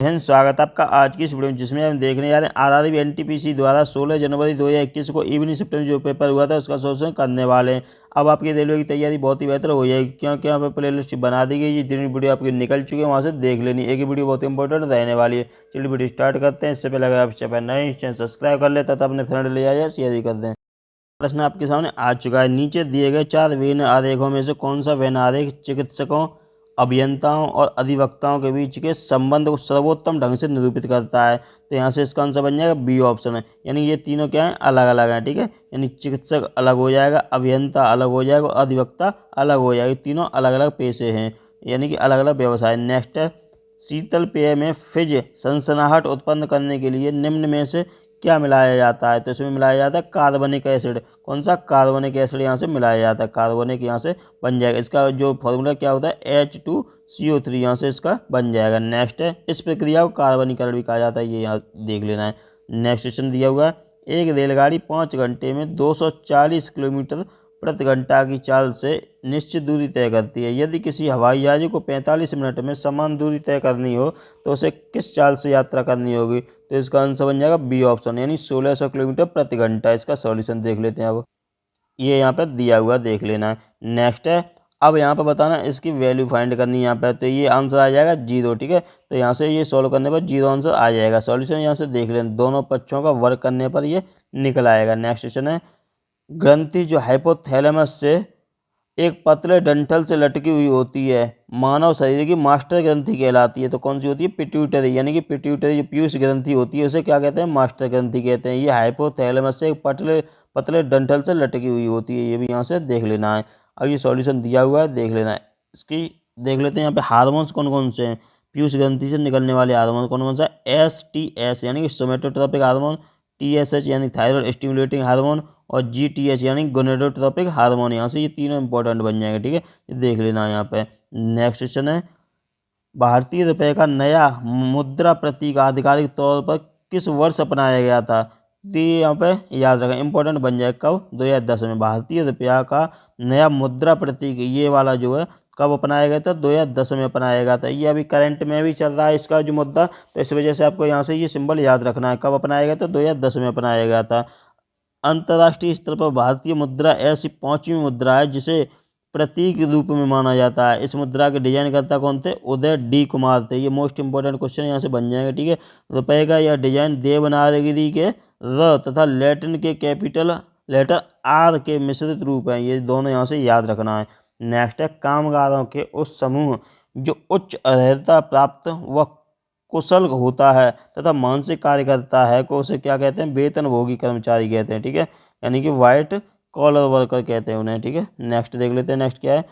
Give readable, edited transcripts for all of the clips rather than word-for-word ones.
Friends, स्वागत है आपका आज की इस वीडियो में, जिसमें हम देखने जा रहे हैं आरआरबी एनटीपीसी द्वारा 16 जनवरी 2021 को इवनिंग शिफ्ट में जो पेपर हुआ था उसका सोल्यूशन करने वाले हैं। अब आपकी रेलवे की तैयारी बहुत ही बेहतर हो जाएगी, क्योंकि यहाँ पर प्ले लिस्ट बना दी गई है। जितनी वीडियो आपकी निकल चुकी है वहाँ से देख लेनी, एक ही वीडियो बहुत इंपॉर्टेंट रहने वाली है। चलिए वीडियो स्टार्ट करते हैं। इससे पहले अगर आप चैनल नए चैनल सब्सक्राइब कर लेता तो अपने फ्रेंड ले आइए, शेयर भी कर दें। प्रश्न आपके सामने आ चुका है। नीचे दिए गए 4 वेन आरेखों में से कौन सा वेन आरेख चिकित्सकों, अभियंताओं और अधिवक्ताओं के बीच के संबंध को सर्वोत्तम ढंग से निरूपित करता है? तो यहाँ से इसका आंसर बन जाएगा बी ऑप्शन है। यानी ये तीनों क्या है, अलग अलग हैं। ठीक है, यानी चिकित्सक अलग हो जाएगा, अभियंता अलग हो जाएगा, अधिवक्ता अलग हो जाएगा। तीनों अलग अलग पेशे हैं, यानी कि अलग अलग व्यवसाय। नेक्स्ट है, शीतल पेय में फिज सनसनाहट उत्पन्न करने के लिए निम्न में से क्या मिलाया जाता है? तो इसमें मिलाया जाता है कार्बनिक एसिड। कौन सा? कार्बनिक एसिड यहाँ से मिलाया जाता है। कार्बनिक यहाँ से बन जाएगा। इसका जो फॉर्मूला क्या होता है, H2CO3 यहाँ से इसका बन जाएगा। नेक्स्ट है, इस प्रक्रिया को कार्बनीकरण भी कहा जाता है, ये यहाँ देख लेना है। नेक्स्ट क्वेश्चन दिया हुआ है, एक रेलगाड़ी 5 घंटे में 240 किलोमीटर प्रति घंटा की चाल से निश्चित दूरी तय करती है। यदि किसी हवाई जहाज को 45 मिनट में समान दूरी तय करनी हो तो उसे किस चाल से यात्रा करनी होगी? तो इसका आंसर बन जाएगा बी ऑप्शन, यानी 1600 किलोमीटर प्रति घंटा। इसका सॉल्यूशन देख लेते हैं। अब ये यहाँ पर दिया हुआ देख लेना है। नेक्स्ट है, अब यहाँ पर बताना इसकी वैल्यू फाइंड करनी है यहाँ पर। तो ये आंसर आ जाएगा 0। ठीक है, तो यहाँ से ये सॉल्व करने पर 0 आंसर आ जाएगा। सॉल्यूशन यहाँ से देख लेना, दोनों पक्षों का वर्क करने पर ये निकल आएगा। नेक्स्ट क्वेश्चन है, ग्रंथि जो हाइपोथैलेमस से एक पतले डंठल से लटकी हुई होती है, मानव शरीर की मास्टर ग्रंथि कहलाती है। तो कौन सी होती है? पिट्यूटरी। यानी कि पिट्यूटरी जो पीयूष ग्रंथि होती है उसे क्या कहते हैं? मास्टर ग्रंथि कहते हैं। ये हाइपोथैलेमस से एक पतले डंठल से लटकी हुई होती है। ये भी यहाँ से देख लेना है। अब ये सॉल्यूशन दिया हुआ है, देख लेना है। इसकी देख लेते हैं यहाँ पे हार्मोन्स कौन कौन से हैं। पीयूष ग्रंथि से निकलने वाले हार्मोन कौन कौन सा? STS यानी कि सोमेटोट्रोपिक हार्मोन, TSH यानी थायराइड स्टिमुलेटिंग हार्मोन, और GTH यानी गोनेडोट्रोपिक हार्मोन। यहाँ से ये तीनों इंपॉर्टेंट बन जाएंगे। ठीक है, ये देख लेना है यहाँ पे। नेक्स्ट क्वेश्चन है, भारतीय रुपये का नया मुद्रा प्रतीक आधिकारिक तौर पर किस वर्ष अपनाया गया था? तो ये यहाँ पे याद रखें, इंपॉर्टेंट बन जाएगा। कब? 2010 में भारतीय रुपया का नया मुद्रा प्रतीक ये वाला जो है कब अपनाया गया था? 2010 में अपनाया गया था। ये अभी करंट में भी चल रहा है इसका जो मुद्दा, तो इस वजह से आपको यहाँ से ये सिंबल याद रखना है। कब अपनाया गया था? 2010 में अपनाया गया था। अंतर्राष्ट्रीय स्तर पर भारतीय मुद्रा ऐसी 5वीं मुद्रा है जिसे प्रतीक रूप में माना जाता है। इस मुद्रा के डिजाइन करता कौन थे? उदय डी कुमार थे। ये मोस्ट इंपॉर्टेंट क्वेश्चन यहाँ से बन जाएगा। ठीक है, रुपये का यह डिजाइन देवनागरी के र तथा लैटिन के कैपिटल लेटर आर के मिश्रित रूप हैं। ये दोनों यहाँ से याद रखना है। नेक्स्ट है, कामगारों के उस समूह जो उच्च अर्हता प्राप्त व कुशल होता है तथा मानसिक कार्य करता है को उसे क्या कहते हैं? वेतनभोगी कर्मचारी कहते हैं। ठीक है, यानी कि व्हाइट कॉलर वर्कर कहते हैं उन्हें। ठीक है, नेक्स्ट देख लेते हैं। नेक्स्ट क्या है,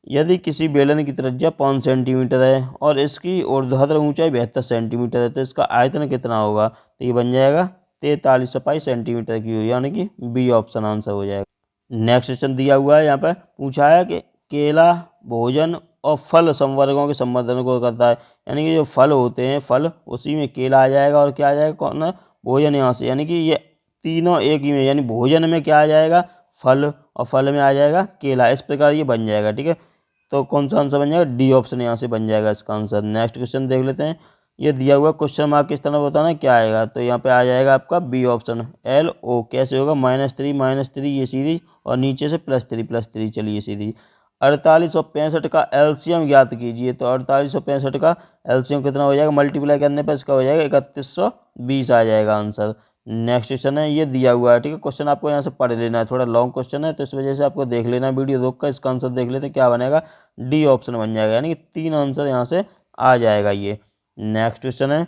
यदि किसी बेलन की त्रिज्या 5 सेंटीमीटर है और इसकी ऊर्ध्वाधर ऊंचाई 72 सेंटीमीटर है तो इसका आयतन कितना होगा? तो ये बन जाएगा 43 सेंटीमीटर की, यानी कि बी ऑप्शन आंसर हो जाएगा। नेक्स्ट क्वेश्चन दिया हुआ है, यहाँ पर पूछा है कि केला भोजन और फल संवर्गों के संवर्धन को करता है। यानी कि जो फल होते हैं, फल, उसी में केला आ जाएगा और क्या आ जाएगा? कौन है? भोजन यहाँ से। यानी कि ये तीनों एक ही में, यानी भोजन में क्या आ जाएगा? फल, और फल में आ जाएगा केला। इस प्रकार ये बन जाएगा। ठीक है, तो कौन सा आंसर बन जाएगा? डी ऑप्शन यहाँ से बन जाएगा इसका आंसर। नेक्स्ट क्वेश्चन देख लेते हैं। ये दिया हुआ क्वेश्चन मार्क किस तरह बताना क्या आएगा? तो यहाँ पे आ जाएगा आपका बी ऑप्शन, LO। कैसे होगा? -3 ये सीरीज और नीचे से +3 चलिए सीरीज। 48 और 65 का एलसीएम ज्ञात कीजिए। तो 48 और 65 का एलसीएम कितना हो जाएगा? मल्टीप्लाई करने पर इसका हो जाएगा 3120 आ जाएगा आंसर। नेक्स्ट क्वेश्चन है, ये दिया हुआ है। ठीक है, क्वेश्चन आपको यहाँ से पढ़ लेना है, थोड़ा लॉन्ग क्वेश्चन है तो इस वजह से आपको देख लेना है। वीडियो रोक कर इसका आंसर देख लेते हैं, क्या बनेगा? डी ऑप्शन बन जाएगा, यानी कि 3 आंसर यहाँ से आ जाएगा ये। नेक्स्ट क्वेश्चन है,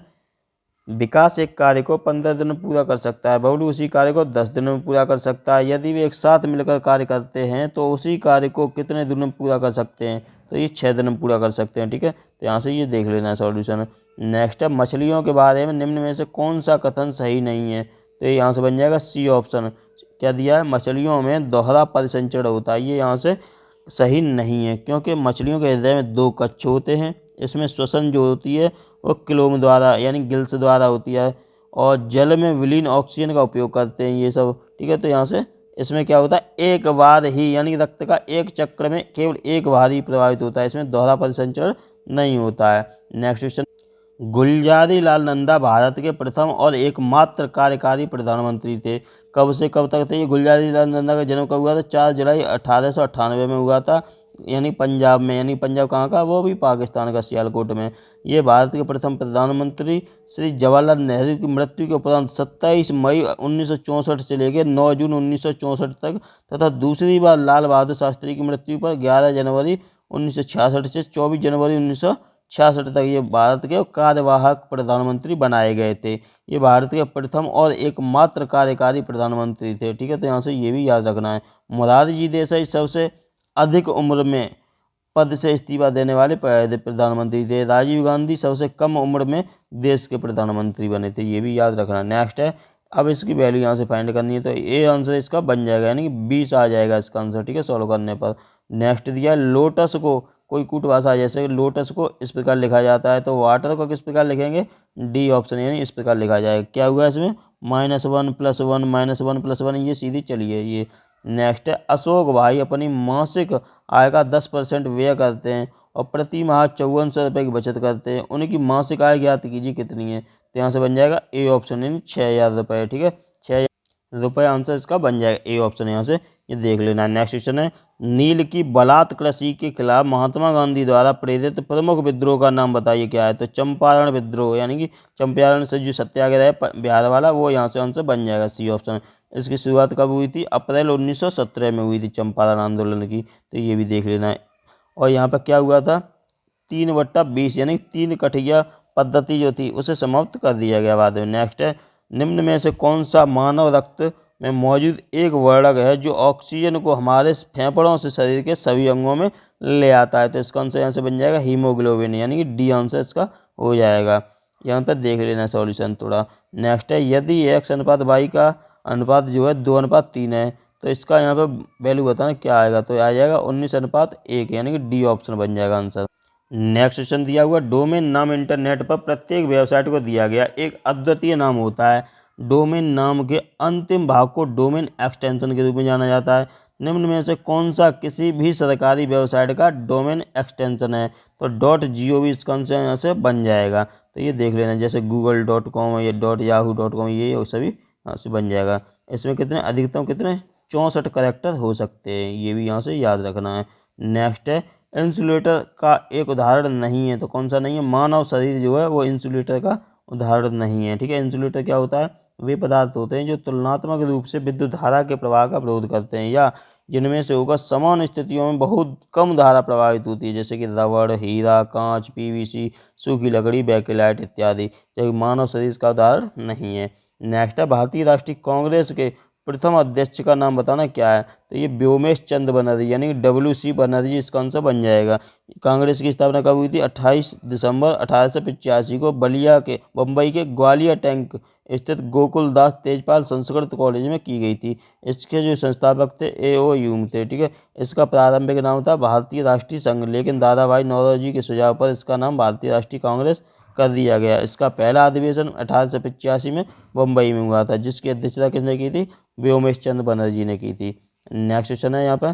विकास एक कार्य को 15 दिन में पूरा कर सकता है, बबलू उसी कार्य को 10 दिन में पूरा कर सकता है। यदि वे एक साथ मिलकर कार्य करते हैं तो उसी कार्य को कितने दिन में पूरा कर सकते हैं? तो ये 6 दिन में पूरा कर सकते हैं। ठीक है, तो यहाँ से ये देख लेना है सॉल्यूशन। नेक्स्ट है, मछलियों के बारे में निम्न में से कौन सा कथन सही नहीं है? तो यहाँ से बन जाएगा सी ऑप्शन। क्या दिया है? मछलियों में दोहरा परिसंचरण होता है। ये यहाँ से सही नहीं है, क्योंकि मछलियों के हृदय में 2 कक्ष होते हैं। इसमें श्वसन जो होती है वो क्लोम द्वारा यानी गिल्स द्वारा होती है, और जल में विलीन ऑक्सीजन का उपयोग करते हैं ये सब। ठीक है, तो यहाँ से इसमें क्या होता है? एक बार ही, यानी रक्त का एक चक्र में केवल एक बार ही प्रभावित होता है, इसमें दोहरा परिसंचरण नहीं होता है। नेक्स्ट क्वेश्चन, गुलजारी लाल नंदा भारत के प्रथम और एकमात्र कार्यकारी प्रधानमंत्री थे। कब से कब तक थे ये? गुलजारी लाल नंदा का जन्म कब हुआ था? 4 जुलाई 1898 में हुआ था, यानी पंजाब में। यानी पंजाब कहाँ का? वो भी पाकिस्तान का, सियालकोट में। ये भारत के प्रथम प्रधानमंत्री श्री जवाहरलाल नेहरू की मृत्यु के उपरांत 27 मई 1964 से लेकर 9 जून 1964 तक तथा दूसरी बार लाल बहादुर शास्त्री की मृत्यु पर 11 जनवरी 1966 से 24 जनवरी 1966 तक ये भारत के कार्यवाहक प्रधानमंत्री बनाए गए थे। ये भारत के प्रथम और एकमात्र कार्यकारी प्रधानमंत्री थे। ठीक है, तो यहाँ से ये भी याद रखना है। मोरारजी जी देसाई सबसे अधिक उम्र में पद से इस्तीफा देने वाले पहले प्रधानमंत्री थे। राजीव गांधी सबसे कम उम्र में देश के प्रधानमंत्री बने थे, ये भी याद रखना। नेक्स्ट है, अब इसकी वैल्यू यहाँ से फाइंड करनी है, तो ये आंसर इसका बन जाएगा, यानी कि 20 आ जाएगा इसका आंसर। ठीक है, सॉल्व करने पर। नेक्स्ट दिया है, लोटस को कोई कूटभाषा, जैसे लोटस को इस प्रकार लिखा जाता है, तो वाटर को किस प्रकार लिखेंगे? डी ऑप्शन, यानी इस प्रकार लिखा जाएगा। क्या हुआ इसमें? -1 +1 -1 +1, ये सीधी चलिए ये। नेक्स्ट है, अशोक भाई अपनी मासिक आय का 10% व्यय करते हैं और प्रति माह 5400 रुपये की बचत करते हैं। उनकी मासिक आय ज्ञात कीजिए कितनी है? तो यहाँ से बन जाएगा ए ऑप्शन, यानी 6000 रुपये। ठीक है, 6000 रुपये आंसर इसका बन जाएगा, ए ऑप्शन यहाँ से ये देख लेना। नेक्स्ट क्वेश्चन है, नील की बलात् कृषि के खिलाफ महात्मा गांधी द्वारा प्रेरित प्रमुख विद्रोह का नाम बताइए, क्या है? तो चंपारण विद्रोह, यानी कि चंपारण से जो सत्याग्रह है बिहार वाला, वो यहाँ से आंसर बन जाएगा, सी ऑप्शन। इसकी शुरुआत कब हुई थी? अप्रैल 1917 में हुई थी चंपारण आंदोलन की, तो ये भी देख लेना है। और यहाँ पर क्या हुआ था? 3/20, यानी 3 कठिया पद्धति जो थी उसे समाप्त कर दिया गया बाद में। नेक्स्ट है, निम्न में से कौन सा मानव रक्त में मौजूद एक वर्णक है जो ऑक्सीजन को हमारे फेफड़ों से शरीर के सभी अंगों में ले आता है? तो इसका आंसर यहाँ से बन जाएगा हीमोग्लोबिन, यानी कि डी आंसर इसका हो जाएगा। यहाँ पर देख लेना सॉल्यूशन थोड़ा। नेक्स्ट है, यदि X/Y का अनुपात जो है 2/3 है, तो इसका यहाँ पे वैल्यू बताना क्या आएगा? तो आ जाएगा 19/1, यानी कि डी ऑप्शन बन जाएगा आंसर। नेक्स्ट क्वेश्चन दिया हुआ, डोमेन नाम इंटरनेट पर प्रत्येक वेबसाइट को दिया गया एक अद्वितीय नाम होता है। डोमेन नाम के अंतिम भाग को डोमेन एक्सटेंशन के रूप में जाना जाता है। निम्न में से कौन सा किसी भी सरकारी वेबसाइट का डोमेन एक्सटेंशन है? तो .gov इसका आंसर यहाँ से बन जाएगा। तो ये देख लेना, जैसे google.com या .yahoo.com, ये सभी यहाँ से बन जाएगा। इसमें कितने अधिकतम कितने 64 करैक्टर हो सकते हैं, ये भी यहाँ से याद रखना है। नेक्स्ट है, इंसुलेटर का एक उदाहरण नहीं है, तो कौन सा नहीं है? मानव शरीर जो है वो इंसुलेटर का उदाहरण नहीं है। ठीक है, इंसुलेटर क्या होता है? वे पदार्थ होते हैं जो तुलनात्मक रूप से विद्युत धारा के प्रवाह का विरोध करते हैं या जिनमें से होकर समान स्थितियों में बहुत कम धारा प्रवाहित होती है, जैसे कि रबड़, हीरा, कांच, पीवीसी, सूखी लकड़ी, बैकेलाइट इत्यादि, जबकि मानव शरीर का उदाहरण नहीं है। नेक्स्ट है, भारतीय राष्ट्रीय कांग्रेस के प्रथम अध्यक्ष का नाम बताना, क्या है? तो ये व्योमेश चंद्र बनर्जी, यानी कि WC बनर्जी इसका आंसर बन जाएगा। कांग्रेस की स्थापना कब हुई थी? 28 दिसंबर 1885 को बलिया के बम्बई के ग्वालियर टैंक स्थित गोकुल दास तेजपाल संस्कृत कॉलेज में की गई थी। इसके जो संस्थापक थे A.O. ह्यूम थे। ठीक है, इसका प्रारंभिक नाम था भारतीय राष्ट्रीय संघ, लेकिन दादा भाई नौरोजी के सुझाव पर इसका नाम भारतीय राष्ट्रीय कांग्रेस कर दिया गया। इसका पहला अधिवेशन 1885 में मुंबई में हुआ था, जिसकी अध्यक्षता किसने की थी? व्योमेश चंद्र बनर्जी ने की थी। नेक्स्ट क्वेश्चन है यहाँ पर,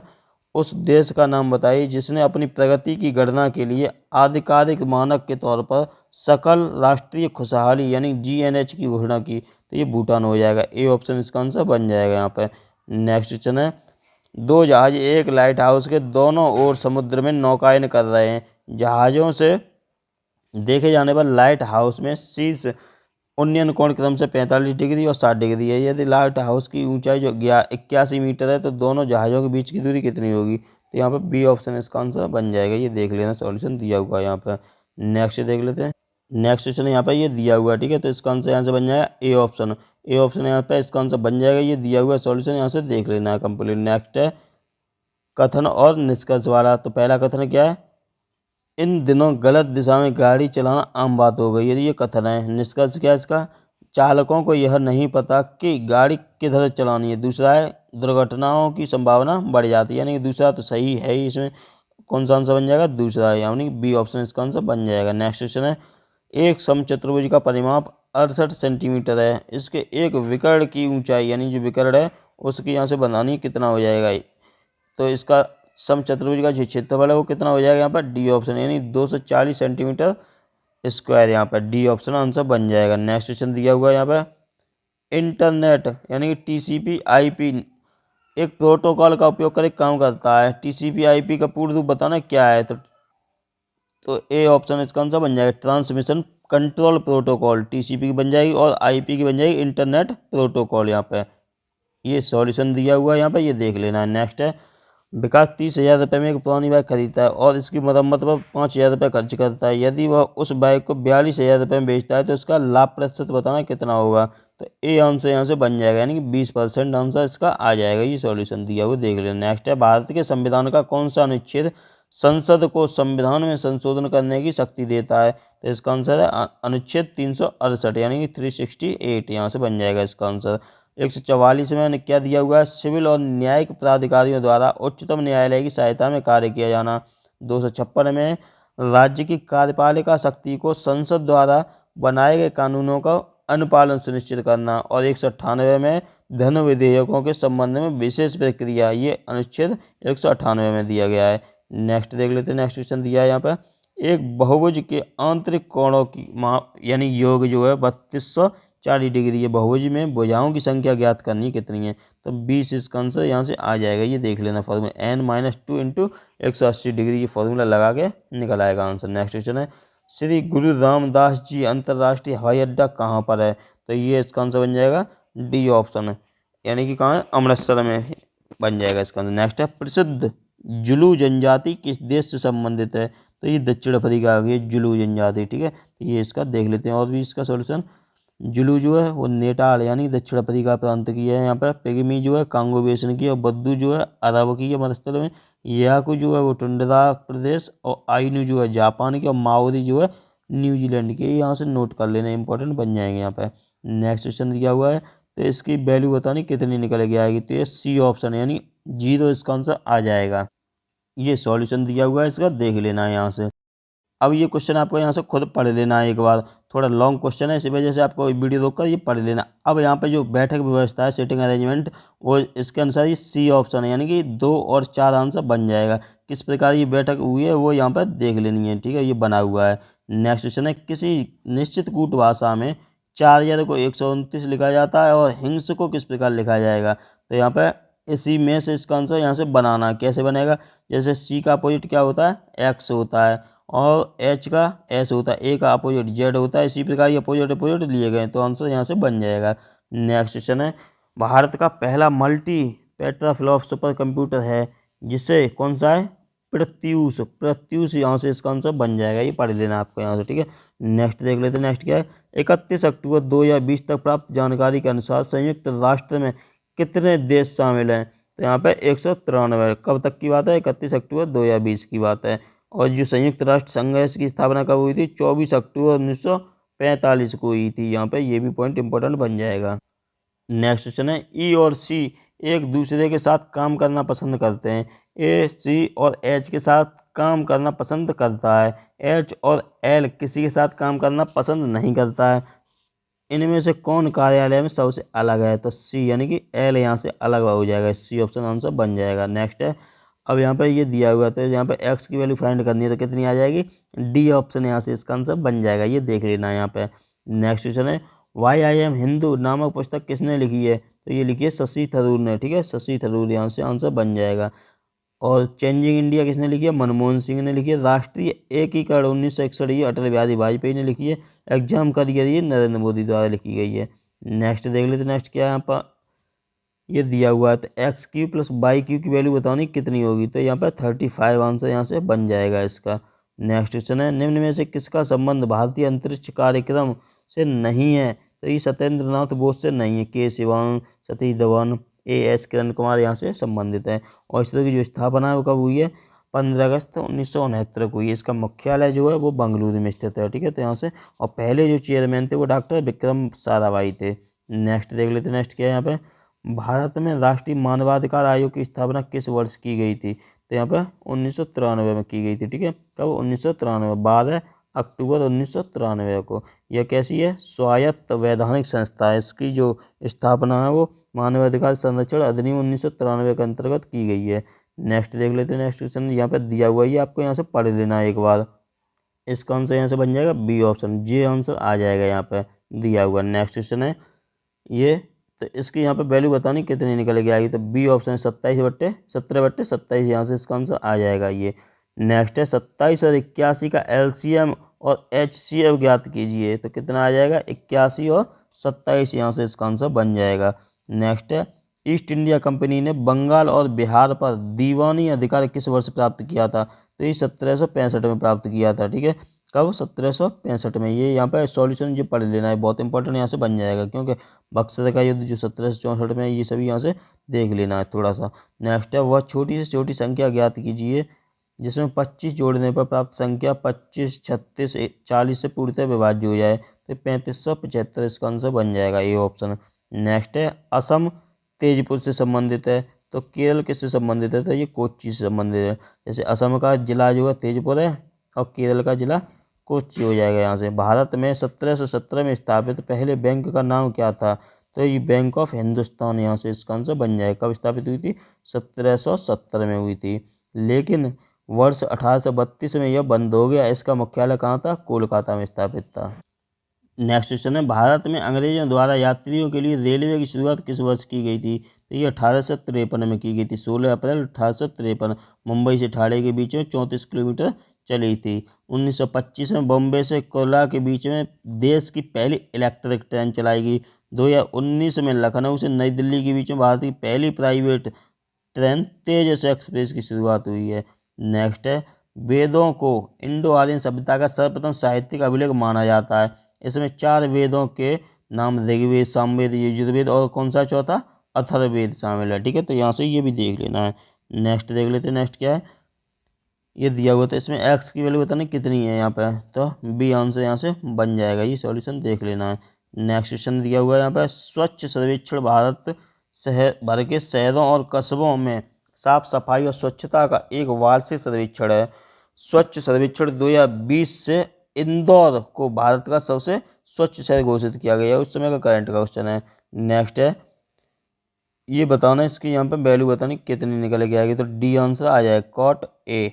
उस देश का नाम बताइए जिसने अपनी प्रगति की गणना के लिए आधिकारिक मानक के तौर पर सकल राष्ट्रीय खुशहाली यानी GNH की घोषणा की? तो ये भूटान हो जाएगा, ए ऑप्शन इसका आंसर बन जाएगा यहाँ पर। नेक्स्ट क्वेश्चन है, 2 जहाज एक लाइट हाउस के दोनों ओर समुद्र में नौकायन कर रहे हैं। जहाज़ों से देखे जाने पर लाइट हाउस में शीर्ष उन्नयन कोण क्रम से 45 डिग्री और 60 डिग्री है। यदि लाइट हाउस की ऊंचाई जो 81 मीटर है, तो दोनों जहाज़ों के बीच की दूरी कितनी होगी? तो यहाँ पर बी ऑप्शन इसका आंसर बन जाएगा। ये देख लेना, सॉल्यूशन दिया हुआ है यहाँ पर। नेक्स्ट देख लेते हैं। नेक्स्ट क्वेश्चन यहाँ पर ये दिया हुआ है, ठीक है, तो इसका आंसर यहाँ से बन जाएगा ए ऑप्शन। ए ऑप्शन यहाँ पर इसका आंसर बन जाएगा, ये दिया हुआ है, सॉल्यूशन यहाँ से देख लेना है कंप्लीट। नेक्स्ट है कथन और निष्कर्ष वाला। तो पहला कथन क्या है? इन दिनों गलत दिशा में गाड़ी चलाना आम बात हो गई है, ये कथन है। निष्कर्ष क्या है इसका? चालकों को यह नहीं पता कि गाड़ी किधर चलानी है। दूसरा है दुर्घटनाओं की संभावना बढ़ जाती है, यानी कि दूसरा तो सही है ही, इसमें कौन सा आंसर बन जाएगा? दूसरा है, यानी बी ऑप्शन इसका आंसर बन जाएगा। नेक्स्ट क्वेश्चन है, एक समचतुर्भुज का परिमाप 68 सेंटीमीटर है, इसके एक विकर्ण की ऊंचाई यानी जो विकर्ण है उसकी यहाँ से बनानी कितना हो जाएगा? तो इसका समचतुर्भुज का जो क्षेत्रफल है वो कितना हो जाएगा यहाँ पर? डी ऑप्शन, यानी 240 सेंटीमीटर स्क्वायर, यहाँ पर डी ऑप्शन आंसर बन जाएगा। नेक्स्ट क्वेश्चन दिया हुआ है यहाँ पर इंटरनेट यानी कि टीसीपी आईपी एक प्रोटोकॉल का उपयोग कर काम करता है। टीसीपी आईपी का पूर्ण रूप बताना क्या है, तो ए ऑप्शन इसका आंसर बन जाएगा ट्रांसमिशन कंट्रोल प्रोटोकॉल। टीसीपी की बन जाएगी और आईपी की बन जाएगी इंटरनेट प्रोटोकॉल। यहाँ पे ये सॉल्यूशन दिया हुआ है, यहाँ पे ये देख लेना है। नेक्स्ट है विकास 30,000 रुपये में एक पुरानी बाइक खरीदता है और इसकी मरम्मत पर 5,000 रुपये खर्च करता है। यदि वह उस बाइक को 42,000 रुपये में बेचता है तो इसका लाभ प्रतिशत बताना कितना होगा, तो ए आंसर यहाँ से बन जाएगा यानी कि 20% आंसर इसका आ जाएगा। ये सॉल्यूशन दिया हुआ देख लेना। नेक्स्ट है भारत के संविधान का कौन सा अनुच्छेद संसद को संविधान में संशोधन करने की शक्ति देता है, तो इसका आंसर है अनुच्छेद 368 यानी कि 368 यहाँ से बन जाएगा इसका आंसर। 144 में क्या दिया हुआ है सिविल और न्यायिक प्राधिकारियों द्वारा उच्चतम न्यायालय की सहायता में कार्य किया जाना। 256 में राज्य की कार्यपालिका शक्ति को संसद द्वारा बनाए गए कानूनों का अनुपालन सुनिश्चित करना। और 198 में धन विधेयकों के संबंध में विशेष प्रक्रिया, ये अनुच्छेद 198 में दिया गया है। नेक्स्ट देख लेते हैं। नेक्स्ट क्वेश्चन दिया है यहाँ पर एक बहुभुज के आंतरिक कोणों की माप यानी योग जो है 3240 डिग्री है। बहुभुज में भुजाओं की संख्या ज्ञात करनी कितनी है, तो 20 इसका आंसर यहाँ से आ जाएगा। ये देख लेना फॉर्मूला n-2 इंटू 180 डिग्री ये फॉर्मूला लगा के निकल आएगा आंसर। नेक्स्ट क्वेश्चन है श्री गुरु रामदास जी अंतर्राष्ट्रीय हवाई अड्डा कहाँ पर है, तो ये इसका आंसर बन जाएगा डी ऑप्शन है यानी कि कहाँ है अमृतसर में बन जाएगा इसका आंसर। नेक्स्ट है प्रसिद्ध जुलू जनजाति किस देश से संबंधित है, तो ये दक्षिण अफ्रीका आ गई जुलू जनजाति। ठीक है, तो ये इसका देख लेते हैं और भी इसका सॉल्यूशन। जुलू जो है वो नेटाल यानी दक्षिण अफ्रीका प्रांत की है। यहाँ पर पिग्मी जो है कांगो बेसिन की, और बद्दू जो है अरब की है मरुस्थल में। याकू जो है वो टुंड्रा प्रदेश, और आइनू जो है जापान की, और माओरी जो है न्यूजीलैंड की। यहाँ से नोट कर लेना इंपॉर्टेंट बन जाएंगे यहाँ पर। नेक्स्ट क्वेश्चन दिया हुआ है तो इसकी वैल्यू बतानी कितनी निकल के आएगी, तो ये सी ऑप्शन यानी 0 इसका आंसर आ जाएगा। ये सॉल्यूशन दिया हुआ है इसका देख लेना है यहाँ से। अब ये क्वेश्चन आपको यहाँ से खुद पढ़ लेना है एक बार, थोड़ा लॉन्ग क्वेश्चन है इसी वजह से आपको वीडियो रोक कर ये पढ़ लेना। अब यहाँ पे जो बैठक व्यवस्था है सीटिंग अरेंजमेंट, वो इसके अनुसार ये सी ऑप्शन है यानी कि 2 और 4 आंसर बन जाएगा। किस प्रकार ये बैठक हुई है वो यहाँ पर देख लेनी है। ठीक है, ये बना हुआ है। नेक्स्ट क्वेश्चन है किसी निश्चित कूट भाषा में 4 को 129 लिखा जाता है और हिंस को किस प्रकार लिखा जाएगा, तो यहाँ पर इसी में से इसका आंसर यहाँ से बनाना कैसे बनेगा। जैसे सी का अपोजिट क्या होता है एक्स होता है, और एच का एस होता है, ए का अपोजिट जेड होता है। इसी प्रकार ये अपोजिट अपोजिट लिए गए तो आंसर यहाँ से बन जाएगा। नेक्स्ट क्वेश्चन है भारत का पहला मल्टी पेटाफ्लॉप सुपर कंप्यूटर है जिसे कौन सा है प्रत्यूष। प्रत्यूष यहाँ से इसका आंसर बन जाएगा। ये पढ़ लेना आपको यहाँ से। ठीक है, नेक्स्ट देख लेते हैं। नेक्स्ट क्या है 31 अक्टूबर 2020 तक प्राप्त जानकारी के अनुसार संयुक्त राष्ट्र में कितने देश शामिल हैं, तो यहाँ पे 193। कब तक की बात है 31 अक्टूबर 2020 की बात है। और जो संयुक्त राष्ट्र संघ है इसकी स्थापना कब हुई थी 24 अक्टूबर 1945 को हुई थी। यहाँ पे ये भी पॉइंट इंपॉर्टेंट बन जाएगा। नेक्स्ट क्वेश्चन है ई और सी एक दूसरे के साथ काम करना पसंद करते हैं। ए सी और एच के साथ काम करना पसंद करता है, एच और एल किसी के साथ काम करना पसंद नहीं करता है। इनमें से कौन कार्यालय में सबसे अलग है, तो सी यानी कि एल यहाँ से अलग हो जाएगा। सी ऑप्शन आंसर बन जाएगा। नेक्स्ट है अब यहाँ पे ये दिया हुआ है तो यहाँ पे एक्स की वैल्यू फाइंड करनी है तो कितनी आ जाएगी, डी ऑप्शन यहाँ से इसका आंसर बन जाएगा। ये देख लेना है यहाँ पे। नेक्स्ट क्वेश्चन है वाई आई एम हिंदू नामक पुस्तक किसने लिखी है, तो ये लिखी है शशि थरूर ने। ठीक है, शशि थरूर यहाँ से आंसर बन जाएगा। और चेंजिंग इंडिया किसने लिखी है, मनमोहन सिंह ने लिखी है। राष्ट्रीय एकीकरण 1961 ये अटल बिहारी वाजपेयी ने लिखी है। एग्जाम करियर ये नरेंद्र मोदी द्वारा लिखी गई है। नेक्स्ट देख लेते नेक्स्ट क्या है यहाँ पर ये दिया हुआ है तो x q plus y q की वैल्यू बतानी कितनी होगी, तो यहाँ पर 35 आंसर यहाँ से बन जाएगा इसका। नेक्स्ट क्वेश्चन है निम्न में से किसका संबंध भारतीय अंतरिक्ष कार्यक्रम से नहीं है, तो ये सत्येंद्र नाथ बोस से नहीं है। के सिवान, सतीश धवन, एस किरण कुमार यहाँ से संबंधित है। और इस तरह की जो स्थापना है वो कब हुई है 15 अगस्त 1969 को हुई है। इसका मुख्यालय जो है वो बेंगलुरु में स्थित है। ठीक है, तो यहाँ से और पहले जो चेयरमैन थे वो डॉक्टर विक्रम साराभाई थे। नेक्स्ट देख लेते नेक्स्ट क्या है यहाँ पे भारत में राष्ट्रीय मानवाधिकार आयोग की स्थापना किस वर्ष की गई थी, तो यहाँ पर 1993 में की गई थी। ठीक है, कब 1993 12 अक्टूबर 1993 को। यह कैसी है स्वायत्त वैधानिक संस्था है। इसकी जो स्थापना है वो मानवाधिकार संरक्षण अधिनियम 1993 के अंतर्गत की गई है। नेक्स्ट देख लेते हैं नेक्स्ट क्वेश्चन यहाँ पर दिया हुआ है, आपको यहाँ से पढ़ लेना है एक बार। इसका आंसर यहाँ से बन जाएगा बी ऑप्शन, जे आंसर आ जाएगा यहाँ पे दिया हुआ। नेक्स्ट क्वेश्चन है ये, तो इसकी यहाँ पे वैल्यू बतानी कितनी निकल के आएगी, तो बी ऑप्शन 17/27 यहाँ से इसका आंसर आ जाएगा ये। नेक्स्ट है 27 और 81 का एलसीएम और एचसीएफ ज्ञात कीजिए, तो कितना आ जाएगा 81 और 27, यहाँ से इसका आंसर बन जाएगा। नेक्स्ट है ईस्ट इंडिया कंपनी ने बंगाल और बिहार पर दीवानी अधिकार किस वर्ष प्राप्त किया था, तो ये 1765 में प्राप्त किया था। ठीक है, कब 1765 में। ये यहाँ पे सॉल्यूशन जो पढ़ लेना है, बहुत इंपॉर्टेंट यहाँ से बन जाएगा, क्योंकि बक्सर का युद्ध जो 1764 में, ये सभी यहाँ से देख लेना है थोड़ा सा। नेक्स्ट है वह छोटी से छोटी संख्या ज्ञात कीजिए जिसमें 25 जोड़ने पर प्राप्त संख्या 25, 36, 40 से पूर्णतः विभाज्य हो जाए, तो 3575 इसका आंसर बन जाएगा ये ऑप्शन। नेक्स्ट है असम तेजपुर से संबंधित है, तो केरल किससे संबंधित है, तो ये कोच्चि से संबंधित है। जैसे असम का जिला जो है तेजपुर है और केरल का जिला कोच्चि हो जाएगा यहाँ से। भारत में 1717 में स्थापित पहले बैंक का नाम क्या था, तो ये बैंक ऑफ हिंदुस्तान, यहाँ से इसका आंसर बन जाएगा। कब स्थापित हुई थी, 1770 में हुई थी, लेकिन वर्ष 1832 में यह बंद हो गया। इसका मुख्यालय कहाँ था, कोलकाता में स्थापित था। नेक्स्ट क्वेश्चन है भारत में अंग्रेजों द्वारा यात्रियों के लिए रेलवे की शुरुआत किस वर्ष की गई थी, तो ये 1853 में की गई थी। 16 अप्रैल 1853 मुंबई से ठाणे के बीच में 34 किलोमीटर चली थी। 1925 में बॉम्बे से कोला के बीच में देश की पहली इलेक्ट्रिक ट्रेन चलाई गई। 2019 में लखनऊ से नई दिल्ली के बीच में भारत की पहली प्राइवेट ट्रेन तेजस एक्सप्रेस की शुरुआत हुई है। नेक्स्ट है वेदों को इंडो आर्यन सभ्यता का सर्वप्रथम साहित्यिक अभिलेख माना जाता है। इसमें 4 वेदों के नाम ऋग्वेद, सामवेद, यजुर्वेद और कौन सा चौथा, अथर्ववेद शामिल है। ठीक है, तो यहाँ से ये भी देख लेना है। नेक्स्ट देख लेते हैं, नेक्स्ट क्या है, ये दिया हुआ था, इसमें एक्स की वैल्यू बताना कितनी है यहाँ पे, तो बी आंसर यहाँ से बन जाएगा। ये सॉल्यूशन देख लेना है। नेक्स्ट क्वेश्चन दिया हुआ है यहाँ पे स्वच्छ सर्वेक्षण भारत शहर भर के शहरों और कस्बों में साफ सफाई और स्वच्छता का एक वार्षिक सर्वेक्षण है। स्वच्छ सर्वेक्षण 2020 से इंदौर को भारत का सबसे स्वच्छ शहर घोषित किया गया है। उस समय का करंट का क्वेश्चन है। नेक्स्ट है ये बताना, इसकी यहाँ पे वैल्यू बतानी कितनी निकल के आएगी, तो डी आंसर आ जाएगा कॉट ए।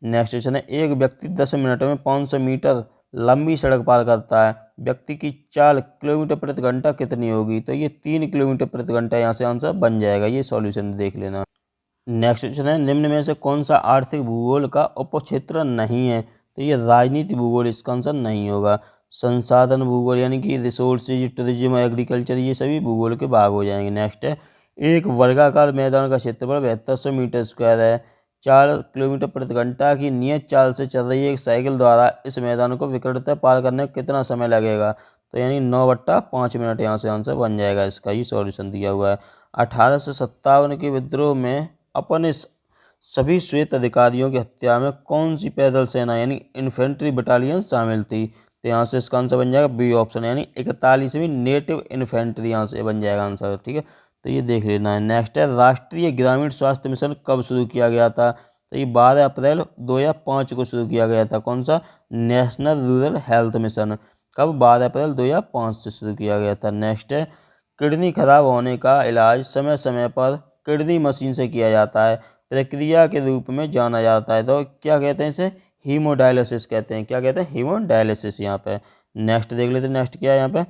नेक्स्ट क्वेश्चन है एक व्यक्ति 10 मिनट में 500 मीटर लंबी सड़क पार करता है, व्यक्ति की चाल किलोमीटर प्रति घंटा कितनी होगी, तो ये 3 किलोमीटर प्रति घंटा, यहाँ से आंसर बन जाएगा। ये सॉल्यूशन देख लेना। नेक्स्ट क्वेश्चन है निम्न में से कौन सा आर्थिक भूगोल का उपक्षेत्र नहीं है, तो ये राजनीति भूगोल इसका आंसर नहीं होगा। संसाधन भूगोल यानी कि रिसोर्सेज, टूरिज्म, एग्रीकल्चर, ये सभी भूगोल के भाग हो जाएंगे। नेक्स्ट है एक वर्गाकार मैदान का क्षेत्रफल 7200 मीटर स्क्वायर है। 4 किलोमीटर प्रति घंटा की नियत चाल से चल रही एक साइकिल द्वारा इस मैदान को विकटता पार करने में कितना समय लगेगा, तो यानी 9/5 मिनट, यहाँ से आंसर बन जाएगा इसका। ये सॉल्यूशन दिया हुआ है। 1857 के विद्रोह में अपने सभी श्वेत अधिकारियों की हत्या में कौन सी पैदल सेना यानी इन्फेंट्री बटालियन शामिल थी, तो यहाँ से इसका आंसर बन जाएगा बी ऑप्शन, यानी 41वीं नेटिव इन्फेंट्री, यहाँ से बन जाएगा आंसर। ठीक है, तो ये देख लेना है। नेक्स्ट है राष्ट्रीय ग्रामीण स्वास्थ्य मिशन कब शुरू किया गया था, तो ये 12 अप्रैल 2005 को शुरू किया गया था। कौन सा, नेशनल रूरल हेल्थ मिशन। कब, 12 अप्रैल 2005 से शुरू किया गया था। नेक्स्ट है किडनी खराब होने का इलाज समय समय पर किडनी मशीन से किया जाता है, प्रक्रिया के रूप में जाना जाता है, तो क्या कहते हैं इसे, हीमोडायलिसिस कहते हैं। क्या कहते हैं, हीमोडायलिसिस यहाँ पे। नेक्स्ट देख लेते हैं, नेक्स्ट क्या है यहाँ पे,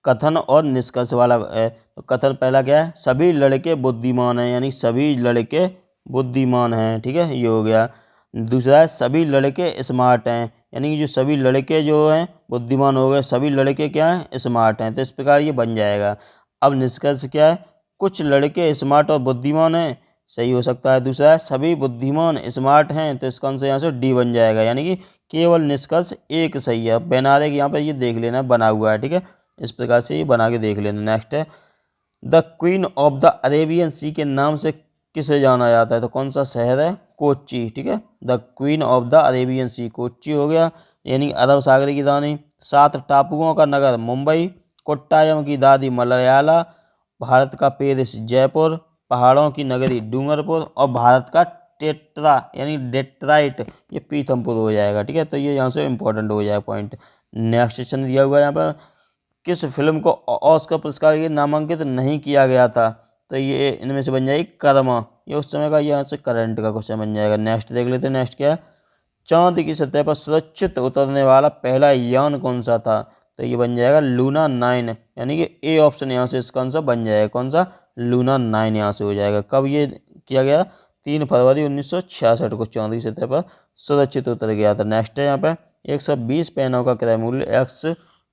कथन और निष्कर्ष वाला है। तो कथन पहला क्या है, सभी लड़के बुद्धिमान हैं, यानी सभी लड़के बुद्धिमान हैं। ठीक है, ये हो गया। दूसरा है सभी लड़के स्मार्ट हैं, यानी कि जो सभी लड़के जो हैं बुद्धिमान हो गए, सभी लड़के क्या हैं, स्मार्ट हैं। तो इस प्रकार ये बन जाएगा। अब निष्कर्ष क्या है, कुछ लड़के स्मार्ट और बुद्धिमान हैं, सही हो सकता है। दूसरा है सभी बुद्धिमान स्मार्ट हैं, तो इसका आंसर यहाँ से डी बन जाएगा, यानी कि केवल निष्कर्ष एक सही है। बनारे यहाँ पर ये देख लेना बना हुआ है। ठीक है, इस प्रकार से ये बना के देख लेना। नेक्स्ट है the queen of the Arabian sea के नाम से किसे जाना जाता है, तो कौन सा शहर है, कोच्चि। ठीक है, the queen of the Arabian sea Kochi हो गया, यानी अरब सागर की रानी। 7 टापुओं का नगर मुंबई, कोट्टायम की दादी मलयाला, भारत का पेरिस जयपुर, पहाड़ों की नगरी डूंगरपुर और भारत का टेट्रा यानी डेट्राइट ये पीथमपुर हो जाएगा। ठीक है, तो ये यहाँ से इंपॉर्टेंट हो जाएगा पॉइंट। नेक्स्ट क्वेश्चन दिया हुआ है यहाँ पर किस फिल्म को ऑस्कर पुरस्कार के लिए नामांकित नहीं किया गया था, तो ये इनमें से बन जाएगी कर्मा। ये उस समय का यहाँ से करंट का क्वेश्चन बन जाएगा। नेक्स्ट देख लेते हैं, नेक्स्ट क्या है चांद की सतह पर सुरक्षित उतरने वाला पहला यान कौन सा था? तो ये बन जाएगा लूना 9, यानी कि ए ऑप्शन यहाँ से इसका आंसर बन जाएगा। कौन सा? लूना 9 यहाँ से हो जाएगा। कब ये किया गया? 3 फरवरी 1966 को चांद की सतह पर सुरक्षित उतर गया था। नेक्स्ट है यहाँ पे 120 पेनों का क्रय मूल्य एक्स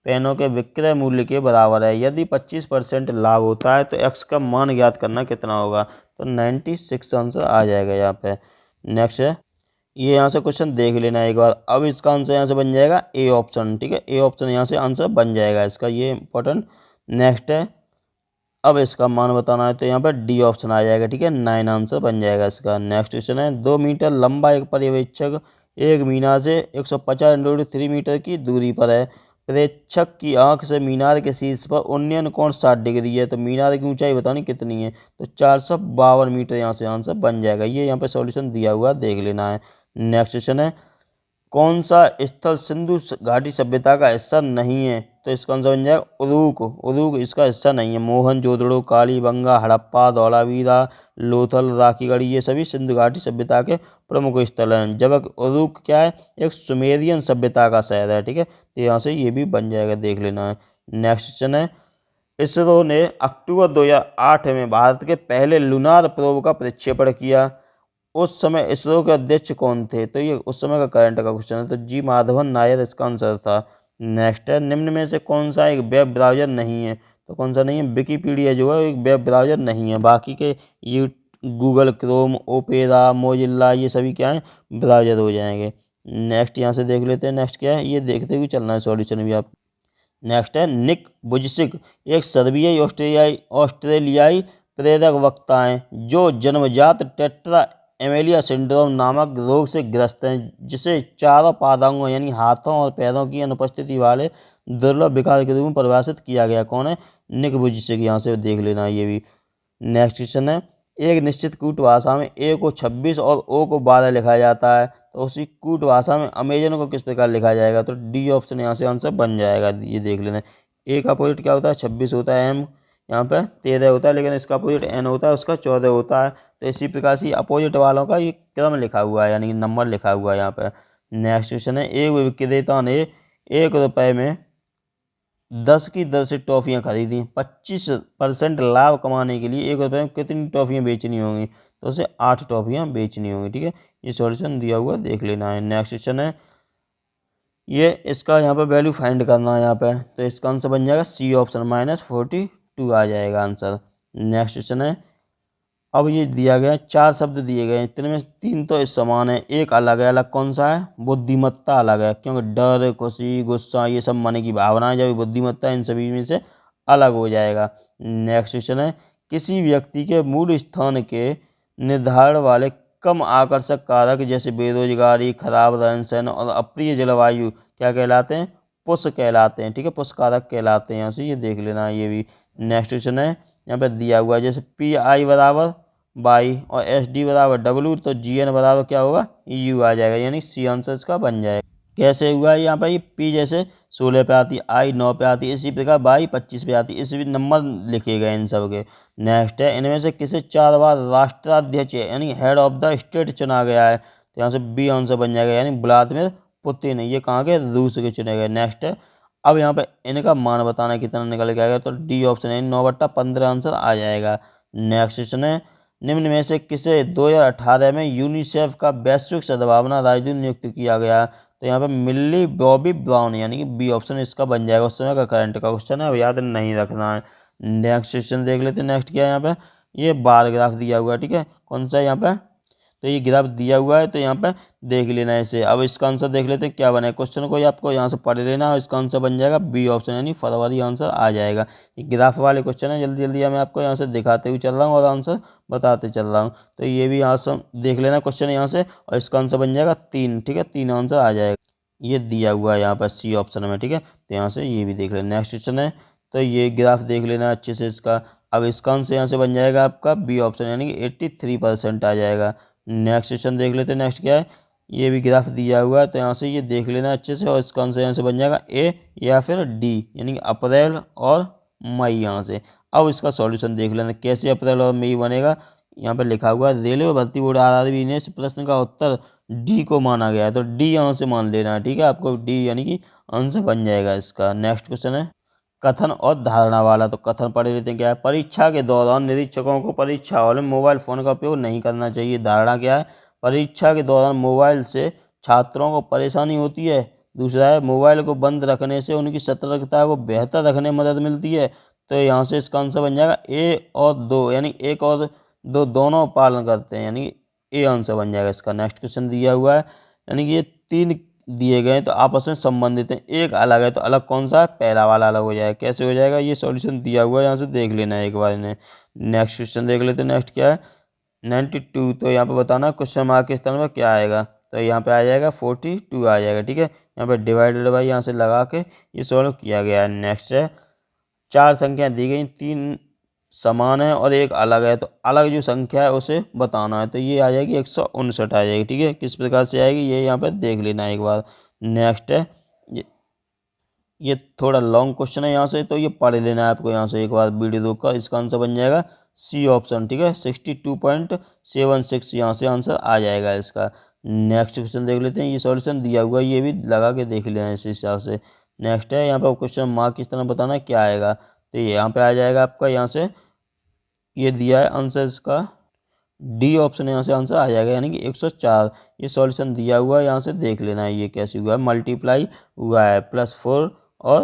पेनों के विक्रय मूल्य के बराबर है। यदि 25% लाभ होता है तो एक्स का मान ज्ञात करना कितना होगा? तो 96 आंसर आ जाएगा यहाँ पे। नेक्स्ट है, ये यहाँ से क्वेश्चन देख लेना एक बार। अब इसका आंसर यहाँ से बन जाएगा ए ऑप्शन, ठीक है। ए ऑप्शन यहाँ से आंसर बन जाएगा इसका, ये इंपॉर्टेंट। नेक्स्ट है, अब इसका मान बताना है तो यहाँ पर डी ऑप्शन आ जाएगा, ठीक है। 9 आंसर बन जाएगा इसका। नेक्स्ट क्वेश्चन है, 2 मीटर लंबा एक पर्यवेक्षक एक मीनार से 150 × 3 मीटर की दूरी पर है। प्रेक्षक की आंख से मीनार के शीर्ष पर उन्नयन कोण 60 डिग्री है। तो मीनार की ऊंचाई बतानी कितनी है? तो 452 मीटर यहाँ से आंसर बन जाएगा। ये यहाँ पे सॉल्यूशन दिया हुआ देख लेना है। नेक्स्ट क्वेश्चन है, कौन सा स्थल सिंधु घाटी सभ्यता का हिस्सा नहीं है? तो इसका आंसर बन जाएगा उरुक। उरुक इसका हिस्सा नहीं है। मोहनजोदड़ो, कालीबंगा, हड़प्पा, धौलावीरा, लोथल, राखीगढ़ी ये सभी सिंधु घाटी सभ्यता के प्रमुख स्थल हैं। जबकि उरुक क्या है? एक सुमेरियन सभ्यता का शहर है, ठीक है। तो यहाँ से ये भी बन जाएगा, देख लेना है। नेक्स्ट क्वेश्चन है, इसरो ने अक्टूबर 2008 में भारत के पहले लूनार प्रोब का प्रक्षेपण किया। उस समय इसरो के अध्यक्ष कौन थे? तो ये उस समय का करंट का क्वेश्चन है। तो जी माधवन नायर इसका आंसर था। नेक्स्ट है, निम्न में से कौन सा एक वेब ब्राउजर नहीं है? तो कौन सा नहीं है? विकिपीडिया जो है एक वेब ब्राउजर नहीं है। बाकी के you Google Chrome, opera, Mozilla ये सभी क्या हैं? ब्राउजर हो जाएंगे। नेक्स्ट यहाँ से देख लेते हैं। नेक्स्ट क्या है, ये देखते हुए चलना है सॉल्यूशन भी आप। नेक्स्ट है, निक वुजिसिक एक सर्बियाई ऑस्ट्रेलियाई प्रेरक वक्ता हैं जो जन्मजात टेट्रा एमेलिया सिंड्रोम नामक रोग से ग्रस्त हैं, जिसे चारों पादांगों यानी हाथों और पैरों की अनुपस्थिति वाले दुर्लभ विकार के रूप में परिभाषित किया गया। कौन है? निक वुजिसिक, यहाँ से देख लेना है ये भी। नेक्स्ट क्वेश्चन है, एक निश्चित कूट भाषा में ए को 26 और ओ को 12 लिखा जाता है। तो उसी कूट भाषा में अमेजन को किस प्रकार लिखा जाएगा? तो डी ऑप्शन यहाँ से आंसर बन जाएगा, ये देख लेना। ए का अपोजिट क्या होता है? 26 होता है। एम यहाँ पे 13 होता है, लेकिन इसका अपोजिट एन होता है, उसका 14 होता है। तो इसी प्रकार से अपोजिट वालों का ये क्रम लिखा हुआ है, यानी नंबर लिखा हुआ है यहाँ पे। नेक्स्ट क्वेश्चन है, एक विक्रेता ने 1 रुपये में 10 की दर से टॉफ़ियाँ खरीदी। 25% लाभ कमाने के लिए 1 रुपये में कितनी टॉफ़ियाँ बेचनी होंगी? तो उसे 8 टॉफ़ियाँ बेचनी होंगी, ठीक है। ये सॉल्यूशन दिया हुआ देख लेना है। नेक्स्ट क्वेश्चन है, ये इसका यहाँ पे वैल्यू फाइंड करना है यहाँ पे। तो इसका आंसर बन जाएगा सी ऑप्शन, -42 आ जाएगा आंसर। नेक्स्ट क्वेश्चन है, अब ये दिया गया है 4 शब्द दिए गए हैं, इतने में 3 तो इस समान है, एक अलग है। अलग कौन सा है? बुद्धिमत्ता अलग है, क्योंकि डर, खुशी, गुस्सा ये सब मन की भावनाएं जब बुद्धिमत्ता इन सभी में से अलग हो जाएगा। नेक्स्ट क्वेश्चन है, किसी व्यक्ति के मूल स्थान के निर्धारण वाले कम आकर्षक कारक जैसे बेरोजगारी, खराब रहन सहन और अप्रिय जलवायु क्या कहलाते हैं? पुष कहलाते हैं, ठीक है। पुष कारक कहलाते हैं। यहाँ से ये देख लेना है ये भी। नेक्स्ट क्वेश्चन है, यहाँ पे दिया हुआ है जैसे PI बराबर बाई और SD बराबर W, तो GN बराबर क्या होगा? EU आ जाएगा, यानी सी आंसर इसका बन जाएगा। कैसे हुआ है? यहाँ पर ये P जैसे 16 पे आती है, I 9 पे आती है, इसी प्रकार बाई 25 पे आती है, इस भी नंबर लिखे गए इन सब के। नेक्स्ट है, इनमें से किसे 4 बार राष्ट्राध्यक्ष यानी हेड ऑफ द स्टेट चुना गया है? तो यहाँ से बी आंसर बन जाएगा, यानी व्लादिमीर पुतिन। ये कहाँ के? रूस के चुने गए। नेक्स्ट है, अब यहाँ पे इनका मान बताना कितना निकल के आएगा? तो डी ऑप्शन है, 9/15 आंसर आ जाएगा। नेक्स्ट क्वेश्चन है, निम्न में से किसे 2018 में यूनिसेफ का वैश्विक सद्भावना राजदूत नियुक्त किया गया? तो यहाँ पे मिल्ली बॉबी ब्राउन, यानी कि बी ऑप्शन इसका बन जाएगा। उस समय का करंट का क्वेश्चन है, अब याद नहीं रखना है। नेक्स्ट क्वेश्चन देख लेते हैं। नेक्स्ट क्या है यहाँ पे? ये बार ग्राफ दिया हुआ है, ठीक है। कौन सा है यहाँ पे? तो ये ग्राफ दिया हुआ है, तो यहाँ पे देख लेना है इसे। अब इसका आंसर देख लेते हैं क्या बना है। क्वेश्चन को आपको यहाँ से पढ़ लेना है, इसका आंसर बन जाएगा बी ऑप्शन, यानी फरवरी आंसर आ जाएगा। ये ग्राफ वाले क्वेश्चन है, जल्दी जल्दी मैं आपको यहाँ से दिखाते हुए चल रहा हूँ और आंसर बताते चल रहा हूँ। तो ये भी यहाँ से देख लेना क्वेश्चन यहाँ से, और इसका आंसर बन जाएगा 3, ठीक है। 3 आंसर आ जाएगा, ये दिया हुआ है यहाँ पर सी ऑप्शन में, ठीक है। तो यहाँ से ये भी देख लेना। नेक्स्ट क्वेश्चन है, तो ये ग्राफ देख लेना अच्छे से इसका। अब इसका आंसर यहाँ से बन जाएगा आपका बी ऑप्शन, यानी कि 83% आ जाएगा। नेक्स्ट क्वेश्चन देख लेते हैं। नेक्स्ट क्या है? ये भी ग्राफ दिया हुआ है, तो यहाँ से ये देख लेना अच्छे से, और इसका आंसर यहाँ से बन जाएगा ए या फिर डी, यानी अप्रैल और मई यहाँ से। अब इसका सॉल्यूशन देख लेना कैसे अप्रैल और मई बनेगा। यहाँ पर लिखा हुआ है, रेलवे भर्ती बोर्ड RRB ने इस प्रश्न का उत्तर डी को माना गया है, तो डी यहाँ से मान लेना है, ठीक है। आपको डी यानी कि आंसर बन जाएगा इसका। नेक्स्ट क्वेश्चन है कथन और धारणा वाला। तो कथन पढ़ लेते हैं क्या है। परीक्षा के दौरान निरीक्षकों को परीक्षा हॉल में मोबाइल फ़ोन का उपयोग नहीं करना चाहिए। धारणा क्या है, परीक्षा के दौरान मोबाइल से छात्रों को परेशानी होती है। दूसरा है मोबाइल को बंद रखने से उनकी सतर्कता को बेहतर रखने में मदद मिलती है। तो यहाँ से इसका आंसर बन जाएगा ए और दो, यानी एक और दो दोनों पालन करते हैं, यानी ए आंसर बन जाएगा इसका। नेक्स्ट क्वेश्चन दिया हुआ है, यानी कि ये तीन दिए गए तो आपस में संबंधित हैं, एक अलग है तो अलग कौन सा है, पहला वाला अलग हो जाएगा। कैसे हो जाएगा, ये सॉल्यूशन दिया हुआ है, यहाँ से देख लेना है एक बार इन्हें। नेक्स्ट क्वेश्चन देख लेते हैं। नेक्स्ट क्या है 92। तो यहाँ पे बताना क्वेश्चन मार्क के स्थान पर क्या आएगा। तो यहाँ पे आ जाएगा 42 आ जाएगा, ठीक है। यहाँ पे डिवाइडेड बाई यहाँ से लगा के ये सॉल्व किया गया है। नेक्स्ट है चार संख्या दी गई, तीन समान है और एक अलग है, तो अलग जो संख्या है उसे बताना है। तो ये आ जाएगी 159 आ जाएगी, ठीक है। किस प्रकार से आएगी ये यहाँ पे देख लेना है एक बार। नेक्स्ट है ये थोड़ा लॉन्ग क्वेश्चन है यहाँ से, तो ये पढ़ लेना है आपको यहाँ से एक बार वीडियो देखकर। इसका आंसर बन जाएगा सी ऑप्शन, ठीक है। 62.76 यहाँ से आंसर आ जाएगा इसका। नेक्स्ट क्वेश्चन देख लेते हैं। ये सॉल्यूशन दिया हुआ है, ये भी लगा के देख लेना इस हिसाब से। नेक्स्ट है यहाँ पर क्वेश्चन मार्क किस तरह बताना है क्या आएगा। तो यहाँ पे आ जाएगा आपका, यहाँ से ये दिया है आंसर इसका डी ऑप्शन, यहाँ से आंसर आ जाएगा यानी कि 104। ये सॉल्यूशन दिया हुआ है, यहाँ से देख लेना है ये कैसे हुआ है। मल्टीप्लाई हुआ है +4 और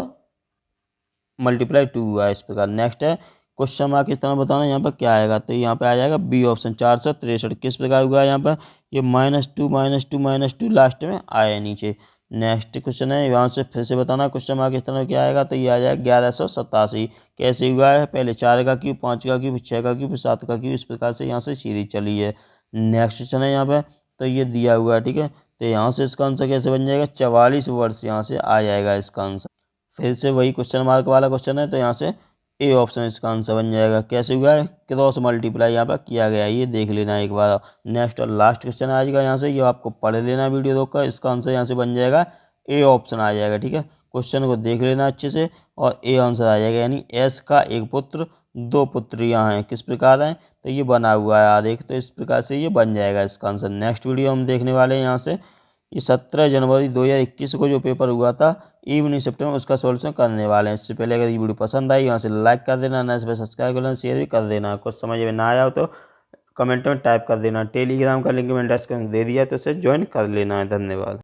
+2 हुआ है इस प्रकार। नेक्स्ट है क्वेश्चन मार्क किस तरह बताना है, यहाँ पर क्या आएगा। तो यहाँ पे आ जाएगा बी ऑप्शन 463। किस प्रकार हुआ है यहाँ पर, ये -2 लास्ट में आया नीचे। नेक्स्ट क्वेश्चन है, यहाँ से फिर से बताना क्वेश्चन मार्क किस तरह क्या आएगा। तो ये आ जाएगा 1187। कैसे हुआ है, पहले 4 का क्यूब, 5 का क्यूब, 6 का क्यूब, 7 का क्यूब, इस प्रकार से यहाँ से सीरीज चली है। नेक्स्ट क्वेश्चन है यहाँ पे, तो ये दिया हुआ है, ठीक है। तो यहाँ से इसका आंसर कैसे बन जाएगा, 44 वर्ष यहाँ से आ जाएगा इसका आंसर। फिर से वही क्वेश्चन मार्क वाला क्वेश्चन है, तो यहाँ से ए ऑप्शन इसका आंसर बन जाएगा। कैसे हुआ है, क्रॉस मल्टीप्लाई यहाँ पर किया गया है, ये देख लेना एक बार। नेक्स्ट और लास्ट क्वेश्चन आज का यहाँ से, ये आपको पढ़ लेना वीडियो रोककर। इसका आंसर यहाँ से बन जाएगा ए ऑप्शन आ जाएगा, ठीक है। क्वेश्चन को देख लेना अच्छे से और ए आंसर आ जाएगा, यानी एस का एक पुत्र, दो पुत्रियाँ हैं। किस प्रकार हैं, तो ये बना हुआ है आरेख, तो इस प्रकार से ये बन जाएगा इसका आंसर। नेक्स्ट वीडियो हम देखने वाले हैं यहाँ से, ये 17 जनवरी 2021 को जो पेपर हुआ था इवनिंग शिफ्ट में, उसका सॉल्यूशन करने वाले हैं। इससे पहले अगर ये वीडियो पसंद आई यहाँ से लाइक कर देना, ना इस पर सब्सक्राइब कर लेना, शेयर भी कर देना। कुछ समझ में ना आया हो तो कमेंट में टाइप कर देना। टेलीग्राम का लिंक मैंने डिस्क्रिप्शन में दे दिया, तो उसे ज्वाइन कर लेना है। धन्यवाद।